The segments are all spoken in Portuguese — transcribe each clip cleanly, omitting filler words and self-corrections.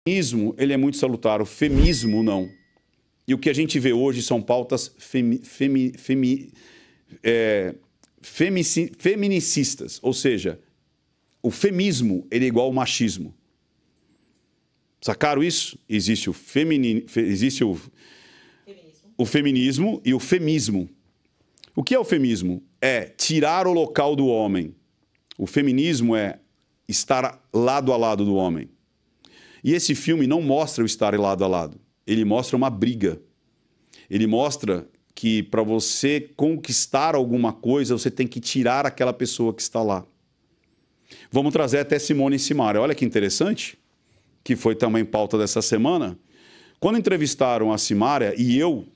feminismo, ele é muito salutar, o feminismo não. E o que a gente vê hoje são pautas feminicistas, ou seja, o feminismo ele é igual ao machismo. Sacaram isso? Existe o feminismo e o femismo. O que é o feminismo? É tirar o local do homem. O feminismo é estar lado a lado do homem. E esse filme não mostra o estar lado a lado. Ele mostra uma briga. Ele mostra que para você conquistar alguma coisa, você tem que tirar aquela pessoa que está lá. Vamos trazer até Simone e Simaria. Olha que interessante, que foi também pauta dessa semana. Quando entrevistaram a Simaria, e eu,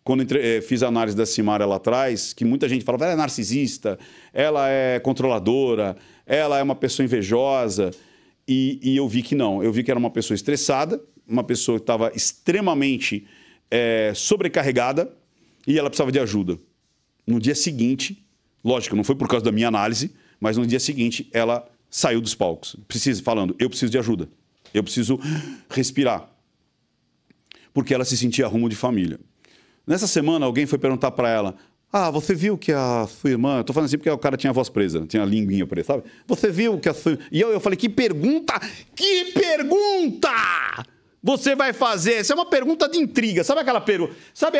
quando fiz a análise da Simaria lá atrás, que muita gente falava, ela é narcisista, ela é controladora, ela é uma pessoa invejosa, e eu vi que não. Eu vi que era uma pessoa estressada, uma pessoa que estava extremamente sobrecarregada, e ela precisava de ajuda. No dia seguinte, lógico, não foi por causa da minha análise, mas no dia seguinte ela saiu dos palcos, falando, eu preciso de ajuda, eu preciso respirar. Porque ela se sentia rumo de família. Nessa semana, alguém foi perguntar para ela, você viu que a sua irmã... Eu tô falando assim porque o cara tinha a voz presa, tinha a linguinha presa, sabe? Você viu que a sua... E eu falei, que pergunta! Que pergunta! Você vai fazer? Essa é uma pergunta de intriga. Sabe aquela pergunta? Sabe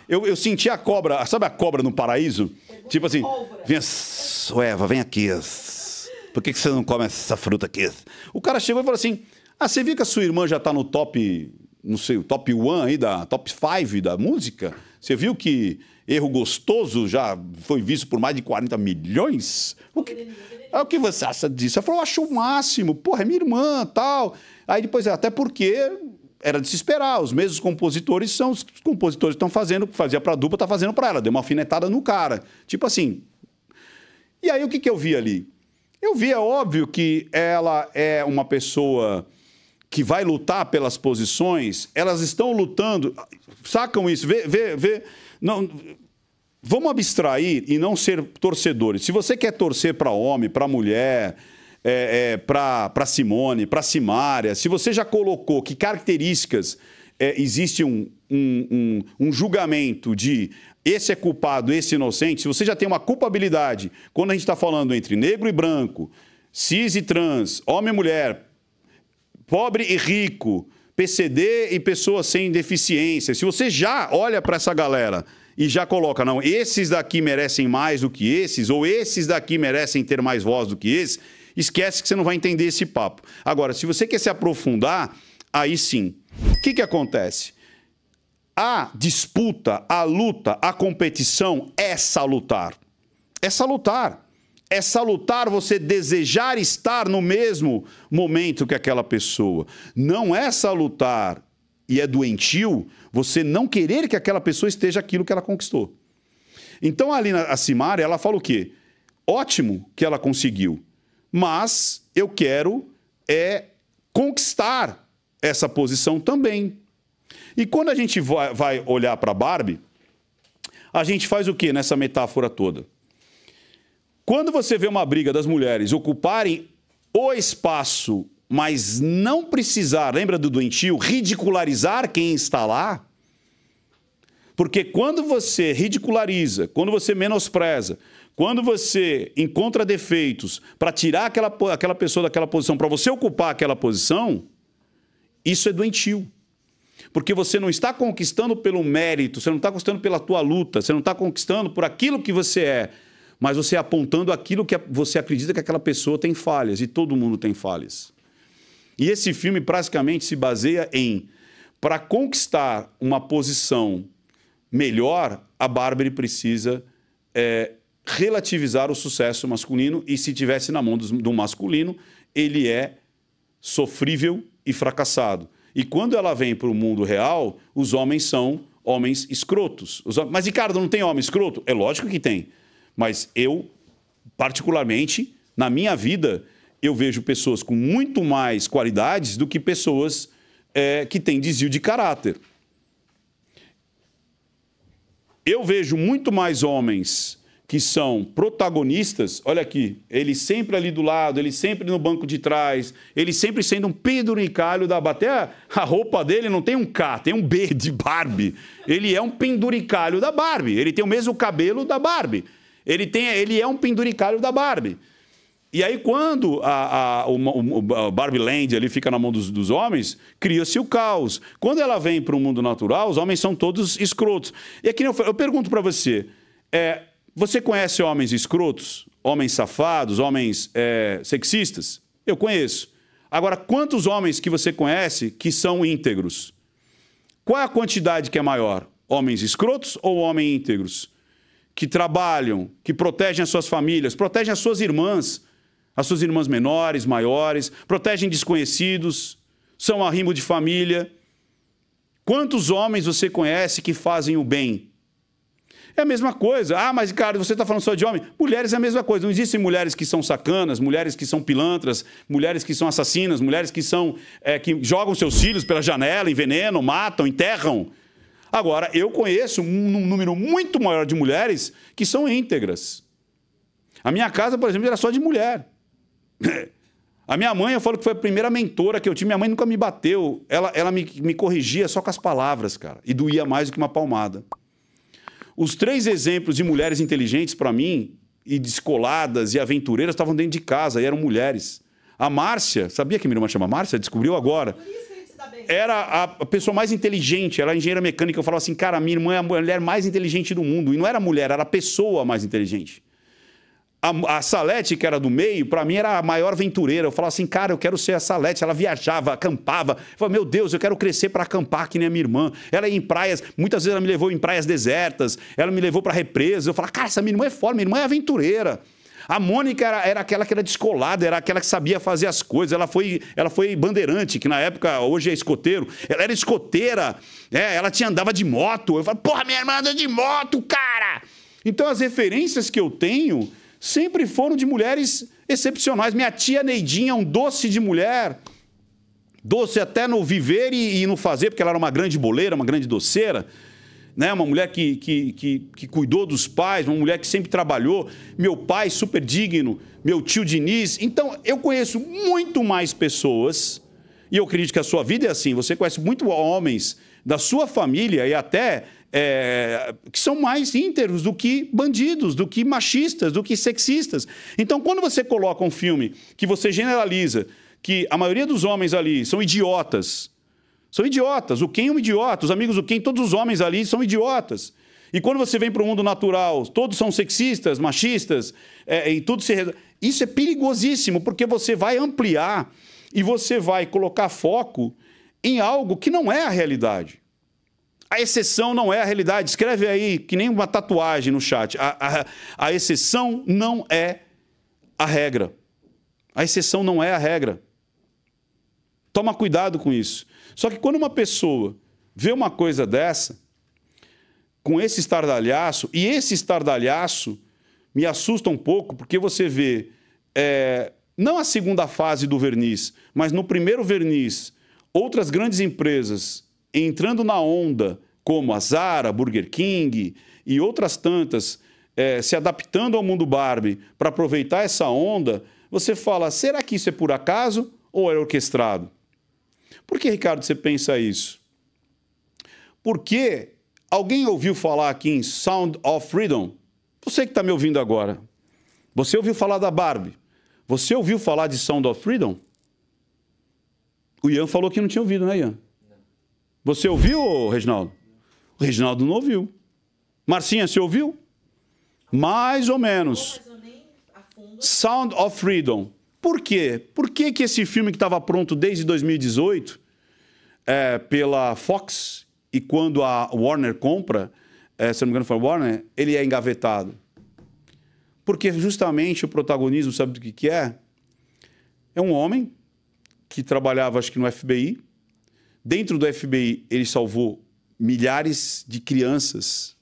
eu senti a cobra... Sabe a cobra no paraíso? Tipo assim, vem, Eva, vem aqui. Por que você não come essa fruta aqui? O cara chegou e falou assim, você viu que a sua irmã já tá no top... Não sei, o top 1 aí, top 5 da música? Você viu que Erro Gostoso já foi visto por mais de 40 milhões? O que você acha disso? Ela falou, eu acho o máximo. Porra, é minha irmã, tal. Aí depois, até porque era de se esperar. Os mesmos compositores são os compositores que estão fazendo, que fazia pra dupla, tá fazendo pra ela. Deu uma alfinetada no cara. Tipo assim. E aí, o que eu vi ali? Eu vi, é óbvio que ela é uma pessoa... que vai lutar pelas posições, elas estão lutando, sacam isso? Não, vamos abstrair e não ser torcedores. Se você quer torcer para homem, para mulher, para Simone, para Simaria, se você já colocou que características existe um julgamento de esse é culpado, esse é inocente, se você já tem uma culpabilidade, quando a gente está falando entre negro e branco, cis e trans, homem e mulher, pobre e rico, PCD e pessoas sem deficiência. Se você já olha para essa galera e já coloca, não, esses daqui merecem mais do que esses, ou esses daqui merecem ter mais voz do que esses, esquece que você não vai entender esse papo. Agora, se você quer se aprofundar, aí sim. O que acontece? A disputa, a luta, a competição é salutar. É salutar. É salutar você desejar estar no mesmo momento que aquela pessoa. Não é salutar e é doentio você não querer que aquela pessoa esteja aquilo que ela conquistou. Então, ali a Simaria, ela fala o quê? Ótimo que ela conseguiu, mas eu quero conquistar essa posição também. E quando a gente vai olhar para a Barbie, a gente faz o quê nessa metáfora toda? Quando você vê uma briga das mulheres ocuparem o espaço, mas não precisar, lembra do doentio, ridicularizar quem está lá? Porque quando você ridiculariza, quando você menospreza, quando você encontra defeitos para tirar aquela pessoa daquela posição, para você ocupar aquela posição, isso é doentio. Porque você não está conquistando pelo mérito, você não está conquistando pela tua luta, você não está conquistando por aquilo que você é, mas você apontando aquilo que você acredita que aquela pessoa tem falhas, e todo mundo tem falhas. E esse filme praticamente se baseia para conquistar uma posição melhor, a Barbie precisa relativizar o sucesso masculino, e se tivesse na mão do masculino, ele é sofrível e fracassado. E quando ela vem para o mundo real, os homens são homens escrotos. Mas, Ricardo, não tem homem escroto? É lógico que tem. Mas eu, particularmente, na minha vida, eu vejo pessoas com muito mais qualidades do que pessoas que têm desvio de caráter. Eu vejo muito mais homens que são protagonistas, olha aqui, ele sempre ali do lado, ele sempre no banco de trás, ele sempre sendo um penduricalho da Barbie. Até a roupa dele não tem um K, tem um B de Barbie. Ele é um penduricalho da Barbie, ele tem o mesmo cabelo da Barbie. Ele é um penduricalho da Barbie. E aí, quando o Barbie Land ali fica na mão dos homens, cria-se o caos. Quando ela vem para o mundo natural, os homens são todos escrotos. E aqui eu pergunto para você, você conhece homens escrotos? Homens safados? Homens sexistas? Eu conheço. Agora, quantos homens que você conhece que são íntegros? Qual é a quantidade que é maior? Homens escrotos ou homens íntegros? Que trabalham, que protegem as suas famílias, protegem as suas irmãs menores, maiores, protegem desconhecidos, são arrimo de família. Quantos homens você conhece que fazem o bem? É a mesma coisa. Ah, mas, cara, você está falando só de homem? Mulheres é a mesma coisa. Não existem mulheres que são sacanas, mulheres que são pilantras, mulheres que são assassinas, mulheres que que jogam seus filhos pela janela, envenenam, matam, enterram. Agora, eu conheço um número muito maior de mulheres que são íntegras. A minha casa, por exemplo, era só de mulher. A minha mãe, eu falo que foi a primeira mentora que eu tive. Minha mãe nunca me bateu. Ela me corrigia só com as palavras, cara. E doía mais do que uma palmada. Os 3 exemplos de mulheres inteligentes, para mim, e descoladas e aventureiras, estavam dentro de casa e eram mulheres. A Márcia, sabia que minha irmã chama Márcia? Descobriu agora. Era a pessoa mais inteligente, ela era engenheira mecânica. Eu falava assim, cara, minha irmã é a mulher mais inteligente do mundo. E não era mulher, era a pessoa mais inteligente. A Salete, que era do meio, para mim era a maior aventureira. Eu falava assim, cara, eu quero ser a Salete. Ela viajava, acampava. Eu falava, meu Deus, eu quero crescer para acampar que nem a minha irmã. Ela ia em praias, muitas vezes ela me levou em praias desertas, ela me levou para represas. Eu falava, cara, essa minha irmã é foda, minha irmã é aventureira. A Mônica era aquela que era descolada, era aquela que sabia fazer as coisas. Ela foi bandeirante, que na época, hoje é escoteiro. Ela era escoteira, ela andava de moto. Eu falava, porra, minha irmã anda de moto, cara! Então, as referências que eu tenho sempre foram de mulheres excepcionais. Minha tia Neidinha é um doce de mulher. Doce até no viver e no fazer, porque ela era uma grande boleira, uma grande doceira. Né? Uma mulher que cuidou dos pais, uma mulher que sempre trabalhou. Meu pai, super digno. Meu tio Diniz. Então, eu conheço muito mais pessoas, e eu acredito que a sua vida é assim. Você conhece muito homens da sua família e até que são mais íntegros do que bandidos, do que machistas, do que sexistas. Então, quando você coloca um filme que você generaliza que a maioria dos homens ali são idiotas, o Ken é um idiota, os amigos do Ken, todos os homens ali são idiotas. E quando você vem para o mundo natural, todos são sexistas, machistas, e tudo isso é perigosíssimo, porque você vai ampliar e você vai colocar foco em algo que não é a realidade. A exceção não é a realidade. Escreve aí, que nem uma tatuagem no chat. A exceção não é a regra. A exceção não é a regra. Toma cuidado com isso. Só que quando uma pessoa vê uma coisa dessa, com esse estardalhaço, e esse estardalhaço me assusta um pouco, porque você vê, não a segunda fase do verniz, mas no primeiro verniz, outras grandes empresas entrando na onda, como a Zara, Burger King e outras tantas, se adaptando ao mundo Barbie para aproveitar essa onda, você fala, será que isso é por acaso ou é orquestrado? Por que, Ricardo, você pensa isso? Porque alguém ouviu falar aqui em Sound of Freedom? Você que está me ouvindo agora. Você ouviu falar da Barbie? Você ouviu falar de Sound of Freedom? O Ian falou que não tinha ouvido, né, Ian? Você ouviu, Reginaldo? O Reginaldo não ouviu. Marcinha, você ouviu? Mais ou menos. Sound of Freedom. Por quê? Por que esse filme que estava pronto desde 2018 pela Fox e quando a Warner compra, se não me engano foi a Warner, ele é engavetado? Porque justamente o protagonismo, sabe do que é? É um homem que trabalhava, acho que no FBI. Dentro do FBI, ele salvou milhares de crianças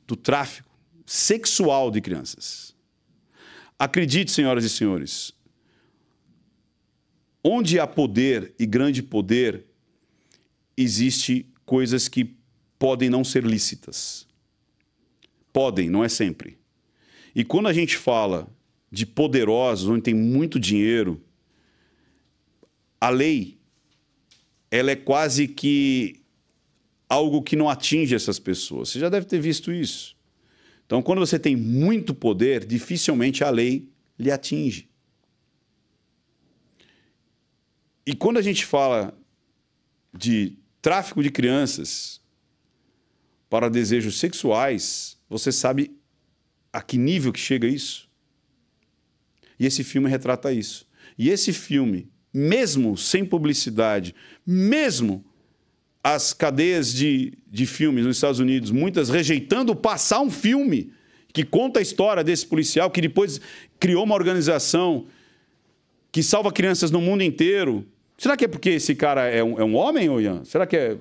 do tráfico sexual de crianças. Acredite, senhoras e senhores, onde há poder e grande poder, existe coisas que podem não ser lícitas. Podem, não é sempre. E quando a gente fala de poderosos, onde tem muito dinheiro, a lei, ela é quase que algo que não atinge essas pessoas. Você já deve ter visto isso. Então, quando você tem muito poder, dificilmente a lei lhe atinge. E quando a gente fala de tráfico de crianças para desejos sexuais, você sabe a que nível que chega isso? E esse filme retrata isso. E esse filme, mesmo sem publicidade, mesmo as cadeias de filmes nos Estados Unidos, muitas rejeitando passar um filme que conta a história desse policial, que depois criou uma organização que salva crianças no mundo inteiro. Será que é porque esse cara é um homem, ô Ian? Será que é...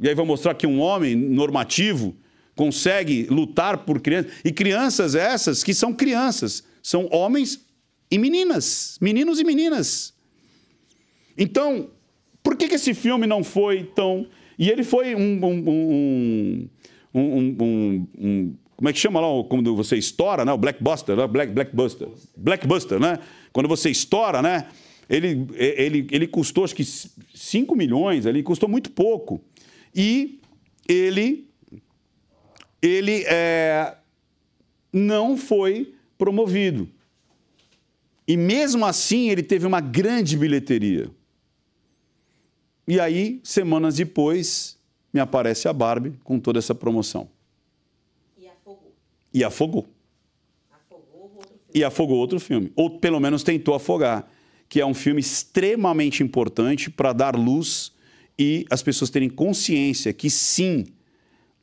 E aí vai mostrar que um homem normativo consegue lutar por crianças. E crianças essas que são crianças, são homens e meninas, meninos e meninas. Então, por que esse filme não foi tão... E ele foi como é que chama lá quando você estoura, né? O Blackbuster, né? Blackbuster, né? Quando você estoura, né? Ele custou, acho que 5 milhões, ele custou muito pouco. E ele não foi promovido. E mesmo assim, ele teve uma grande bilheteria. E aí, semanas depois, me aparece a Barbie com toda essa promoção. E afogou. E afogou. Afogou outro filme. E afogou outro filme. Ou pelo menos tentou afogar. Que é um filme extremamente importante para dar luz e as pessoas terem consciência que, sim,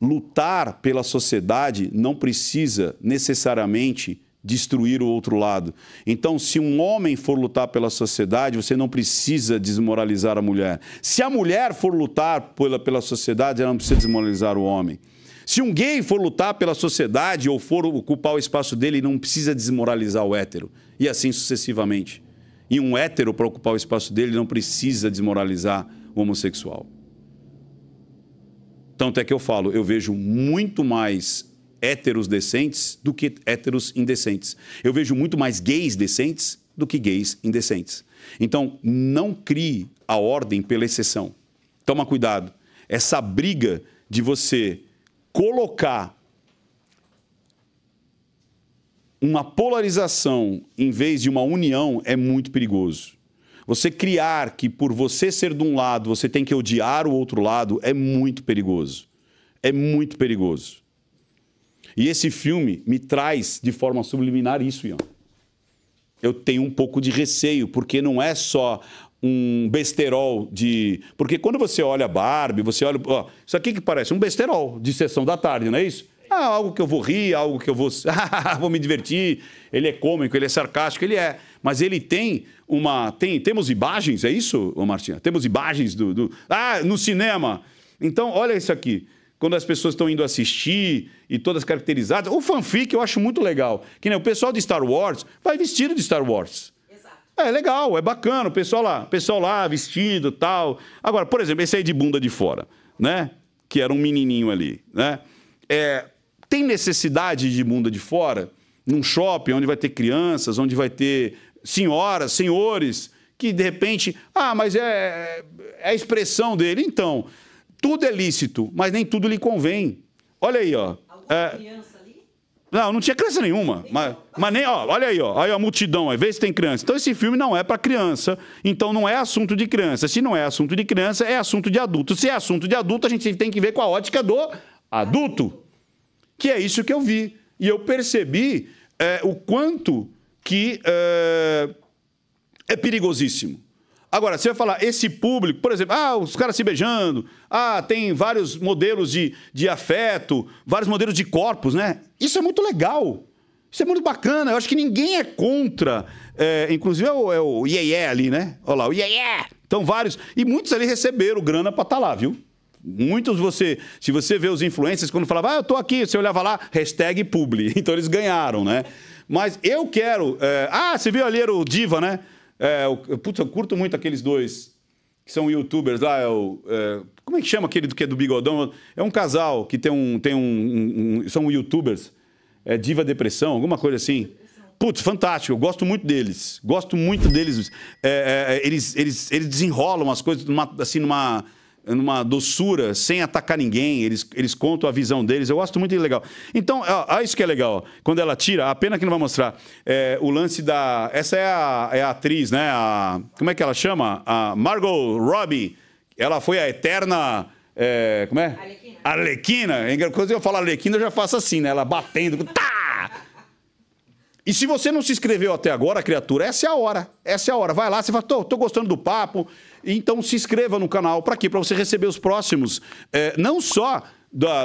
lutar pela sociedade não precisa necessariamente destruir o outro lado. Então, se um homem for lutar pela sociedade, você não precisa desmoralizar a mulher. Se a mulher for lutar pela sociedade, ela não precisa desmoralizar o homem. Se um gay for lutar pela sociedade ou for ocupar o espaço dele, não precisa desmoralizar o hétero. E assim sucessivamente. E um hétero, para ocupar o espaço dele, não precisa desmoralizar o homossexual. Tanto é que eu falo, eu vejo muito mais héteros decentes do que héteros indecentes. Eu vejo muito mais gays decentes do que gays indecentes. Então, não crie a ordem pela exceção. Toma cuidado. Essa briga de você colocar uma polarização em vez de uma união é muito perigoso. Você criar que por você ser de um lado, você tem que odiar o outro lado é muito perigoso. É muito perigoso. E esse filme me traz de forma subliminar isso, Ian. Eu tenho um pouco de receio, porque não é só um besterol de... Porque quando você olha Barbie, você olha... Ó, isso aqui que parece um besterol de sessão da tarde, não é isso? Ah, algo que eu vou rir, algo que eu vou... vou me divertir. Ele é cômico, ele é sarcástico, ele é... Mas ele tem uma... Temos imagens, é isso, ô Martinha? Temos imagens no cinema. Então, olha isso aqui. Quando as pessoas estão indo assistir e todas caracterizadas. O fanfic eu acho muito legal. Que nem o pessoal de Star Wars vai vestido de Star Wars. Exato. É legal, é bacana. O pessoal lá vestido e tal. Agora, por exemplo, esse aí de bunda de fora, né? Que era um menininho ali, né? Tem necessidade de bunda de fora? Num shopping onde vai ter crianças, onde vai ter senhoras, senhores, que de repente... Ah, mas é a expressão dele. Então... Tudo é lícito, mas nem tudo lhe convém. Olha aí, ó. Alguma criança ali? Não tinha criança nenhuma. Mas nem, ó, olha aí, ó. Aí a multidão, aí vê se tem criança. Então esse filme não é para criança, então não é assunto de criança. Se não é assunto de criança, é assunto de adulto. Se é assunto de adulto, a gente tem que ver com a ótica do adulto. Que é isso que eu vi. E eu percebi o quanto que é perigosíssimo. Agora, você vai falar, esse público, por exemplo, os caras se beijando, tem vários modelos de afeto, vários modelos de corpos, né? Isso é muito legal. Isso é muito bacana. Eu acho que ninguém é contra. Inclusive é o iê ali, né? Olha lá, o iê. Então, vários. E muitos ali receberam grana para estar lá, viu? Muitos se você vê os influencers, quando falavam, eu tô aqui, você olhava lá, #publi. Então, eles ganharam, né? Mas eu quero... você viu ali, era o Diva, né? Eu curto muito aqueles dois que são youtubers lá. Como é que chama aquele que é do bigodão? É um casal que são youtubers. Diva Depressão, alguma coisa assim. Putz, fantástico, eu gosto muito deles. Gosto muito deles. Eles desenrolam as coisas numa doçura, sem atacar ninguém. Eles contam a visão deles. Eu gosto muito, legal. Então, isso que é legal. Quando ela tira, a pena que não vai mostrar, o lance da... Essa é a atriz, né? Como é que ela chama? A Margot Robbie. Ela foi a eterna... como é? Arlequina. Quando eu falo Arlequina, eu já faço assim, né? Ela batendo. Tá! E se você não se inscreveu até agora, criatura, essa é a hora. Essa é a hora. Vai lá, você fala, tô gostando do papo. Então se inscreva no canal. Para quê? Para você receber os próximos. Não só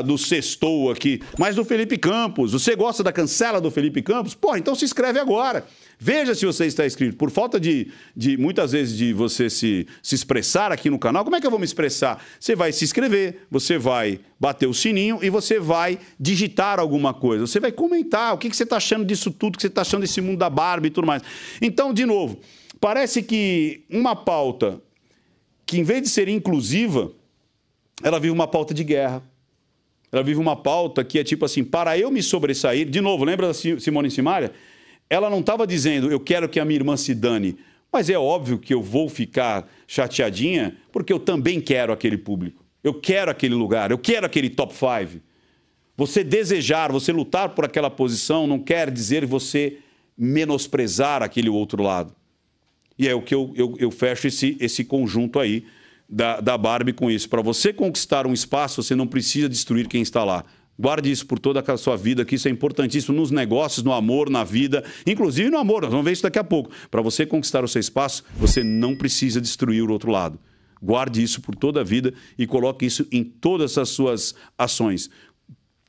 do Sextou aqui, mas do Felipe Campos. Você gosta da cancela do Felipe Campos? Pô, então se inscreve agora. Veja se você está inscrito. Por falta de muitas vezes, de você se expressar aqui no canal, como é que eu vou me expressar? Você vai se inscrever, você vai bater o sininho e você vai digitar alguma coisa. Você vai comentar o que você está achando disso tudo, o que você está achando desse mundo da Barbie e tudo mais. Então, de novo, parece que uma pauta que, em vez de ser inclusiva, ela vive uma pauta de guerra. Ela vive uma pauta que é tipo assim, para eu me sobressair... De novo, lembra da Simone Simaria? Ela não estava dizendo, eu quero que a minha irmã se dane. Mas é óbvio que eu vou ficar chateadinha, porque eu também quero aquele público. Eu quero aquele lugar, eu quero aquele top 5. Você desejar, você lutar por aquela posição, não quer dizer você menosprezar aquele outro lado. E é o que eu fecho esse conjunto aí da Barbie com isso. Para você conquistar um espaço, você não precisa destruir quem está lá. Guarde isso por toda a sua vida, que isso é importantíssimo nos negócios, no amor, na vida, inclusive no amor. Nós vamos ver isso daqui a pouco. Para você conquistar o seu espaço, você não precisa destruir o outro lado. Guarde isso por toda a vida e coloque isso em todas as suas ações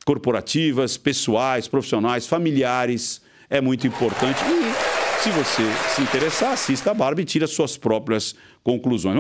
corporativas, pessoais, profissionais, familiares. É muito importante. E se você se interessar, assista a Barbie e tire as suas próprias conclusões.